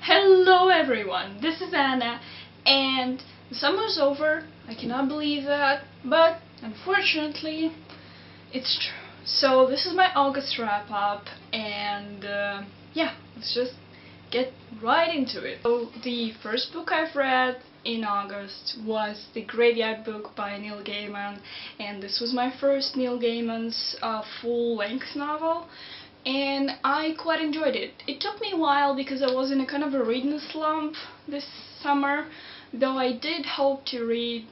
Hello everyone, this is Anna, and the summer's over. I cannot believe that, but unfortunately, it's true. So this is my August wrap-up, and yeah, let's just get right into it. So the first book I've read in August was The Graveyard Book by Neil Gaiman, and this was my first Neil Gaiman's full-length novel. And I quite enjoyed it. It took me a while because I was in a kind of a reading slump this summer, though I did hope to read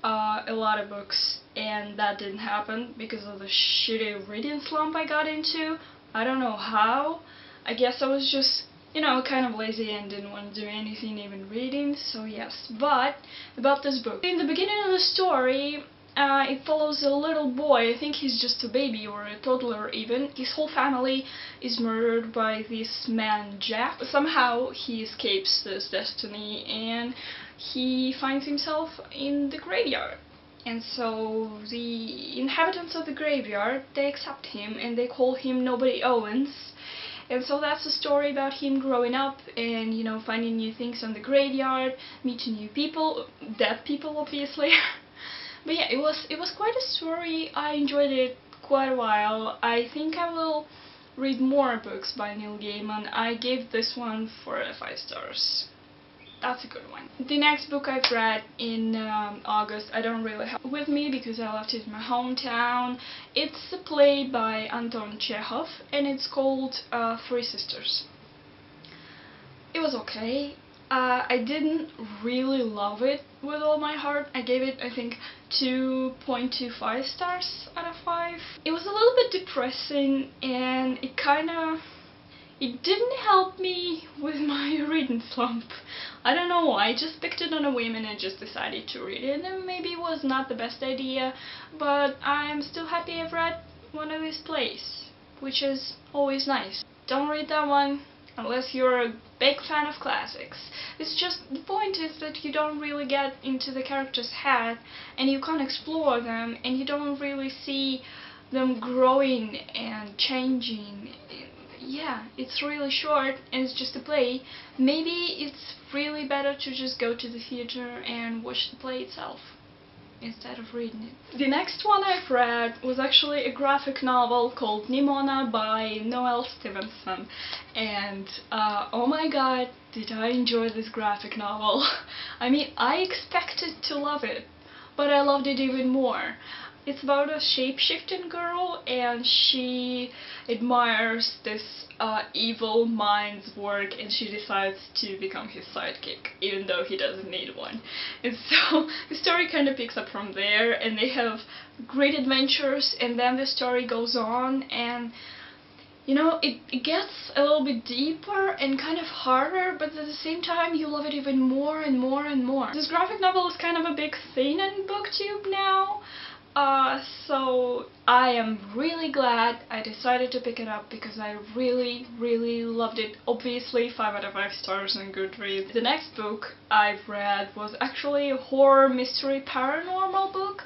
a lot of books, and that didn't happen because of the shitty reading slump I got into. I don't know how. I guess I was just, kind of lazy and didn't want to do anything, even reading, so yes. But about this book. In the beginning of the story, it follows a little boy. I think he's just a baby or a toddler even. His whole family is murdered by this man Jack. Somehow he escapes this destiny and he finds himself in the graveyard. And so the inhabitants of the graveyard, they accept him and they call him Nobody Owens. And so that's a story about him growing up and, finding new things on the graveyard, meeting new people, dead people obviously. But yeah, it was quite a story. I enjoyed it quite a while. I think I will read more books by Neil Gaiman. I gave this one 4 out of 5 stars. That's a good one. The next book I've read in August, I don't really have it with me because I left it in my hometown. It's a play by Anton Chekhov and it's called Three Sisters. It was okay. I didn't really love it with all my heart. I gave it, I think, 2.25 stars out of 5. It was a little bit depressing and it didn't help me with my reading slump. I don't know why, I just picked it on a whim and I just decided to read it, and maybe it was not the best idea, but I'm still happy I've read one of these plays, which is always nice. Don't read that one unless you're a big fan of classics. It's just, the point is that you don't really get into the character's head and you can't explore them and you don't really see them growing and changing. Yeah, it's really short and it's just a play. Maybe it's really better to just go to the theater and watch the play itself instead of reading it. The next one I've read was actually a graphic novel called Nimona by Noelle Stevenson, and oh my god, did I enjoy this graphic novel. I mean, I expected to love it, but I loved it even more. It's about a shape-shifting girl and she admires this evil mind's work and she decides to become his sidekick, even though he doesn't need one. And so the story kind of picks up from there and they have great adventures, and then the story goes on and it gets a little bit deeper and kind of harder, but at the same time you love it even more and more and more. This graphic novel is kind of a big thing on BookTube now. So I am really glad I decided to pick it up because I really, really loved it. Obviously 5 out of 5 stars on GOODREADS. The next book I've read was actually a horror mystery paranormal book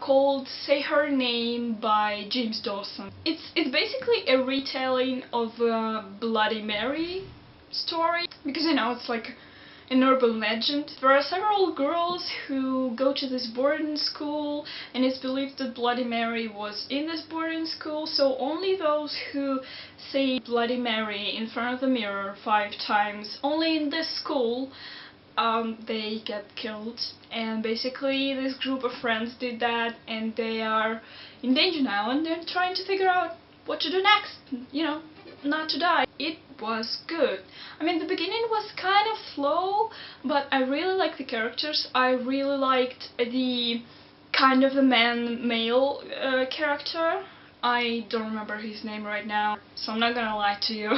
called Say Her Name by James Dawson. It's basically a retelling of a Bloody Mary story because it's like an urban legend. There are several girls who go to this boarding school and it's believed that Bloody Mary was in this boarding school, so only those who say Bloody Mary in front of the mirror 5 times, only in this school, they get killed. And basically this group of friends did that and they are in danger now and they're trying to figure out what to do next, not to die. It was good. I mean, the beginning was kind of slow, but I really liked the characters. I really liked the kind of the male character. I don't remember his name right now, so I'm not gonna lie to you.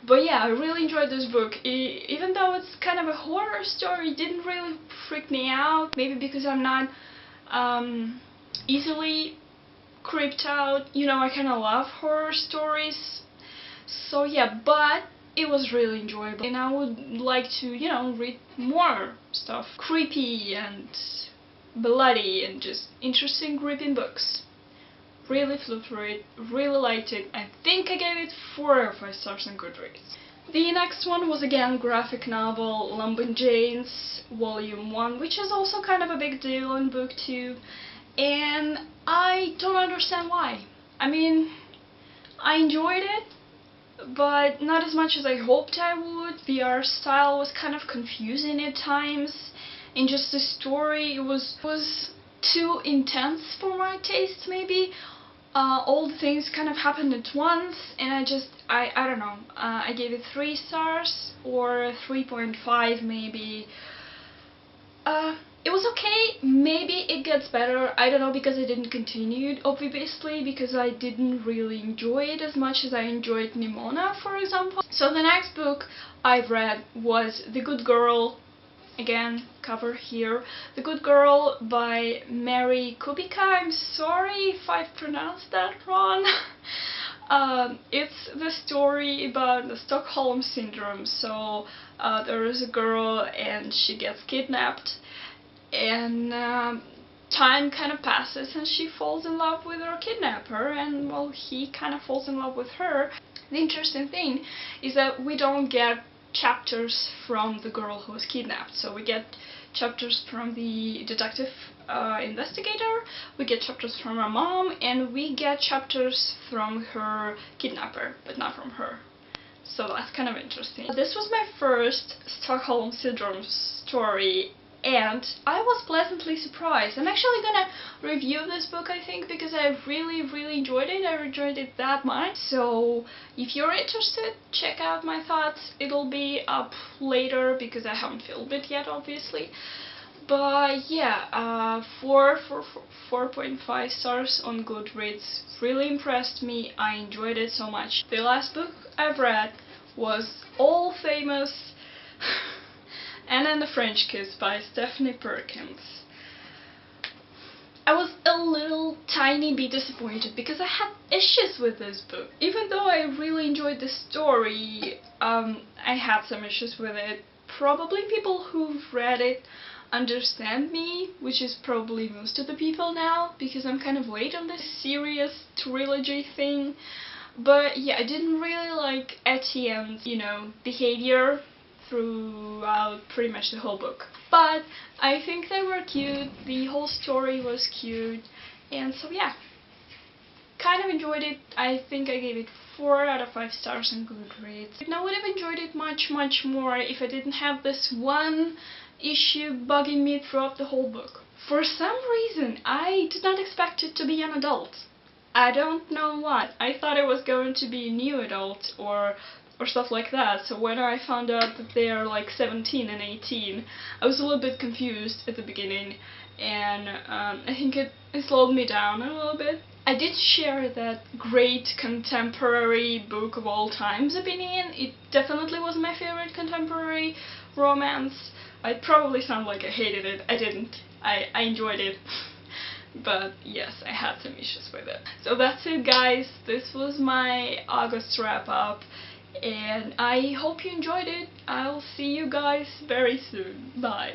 But yeah, I really enjoyed this book. Even though it's kind of a horror story, it didn't really freak me out. Maybe because I'm not easily creeped out. I kind of love horror stories. So yeah, but it was really enjoyable and I would like to, read more stuff. Creepy and bloody and just interesting gripping books. Really flew through it, really liked it. I think I gave it 4 out of 5 stars on GOODREADS. The next one was again graphic novel Lumberjanes Volume 1, which is also kind of a big deal in booktube, and I don't understand why. I mean, I enjoyed it, but not as much as I hoped I would. The art style was kind of confusing at times, and just the story was too intense for my taste, maybe. All the things kind of happened at once, and I don't know, I gave it 3 stars, or 3.5 maybe. It was okay, maybe it gets better, I don't know, because I didn't continue it, obviously, because I didn't really enjoy it as much as I enjoyed Nimona, for example. So the next book I've read was The Good Girl, again, cover here, The Good Girl by Mary Kubica. I'm sorry if I pronounced that wrong. It's the story about the Stockholm Syndrome. So there is a girl and she gets kidnapped, and time kind of passes and she falls in love with her kidnapper, and well, he kind of falls in love with her. The interesting thing is that we don't get chapters from the girl who was kidnapped. So we get chapters from the detective investigator, we get chapters from her mom, and we get chapters from her kidnapper, but not from her. So that's kind of interesting. This was my first Stockholm Syndrome story, and I was pleasantly surprised. I'm actually gonna review this book, I think, because I really enjoyed it. I enjoyed it that much. So if you're interested, check out my thoughts. It'll be up later because I haven't filmed it yet, obviously. But yeah, 4.5 stars on Goodreads. Really impressed me. I enjoyed it so much. The last book I've read was All Famous Anna and the French Kiss by Stephanie Perkins. I was a little tiny bit disappointed because I had issues with this book. Even though I really enjoyed the story, I had some issues with it. Probably people who've read it understand me, which is probably most of the people now, because I'm kind of late on this serious trilogy thing. But yeah, I didn't really like Etienne's, behavior throughout pretty much the whole book. But I think they were cute, the whole story was cute, and so yeah, kind of enjoyed it. I think I gave it 4 out of 5 stars on Goodreads. And I would have enjoyed it much more if I didn't have this one issue bugging me throughout the whole book. For some reason, I did not expect it to be an adult. I don't know what. I thought it was going to be new adult or stuff like that. So when I found out that they are like 17 and 18, I was a little bit confused at the beginning, and I think it slowed me down a little bit. I did share that great contemporary book of all times opinion. It definitely was my favorite contemporary romance. I probably sound like I hated it. I didn't. I enjoyed it. But yes, I had some issues with it. So that's it, guys. This was my August wrap up, and I hope you enjoyed it. I'll see you guys very soon. Bye.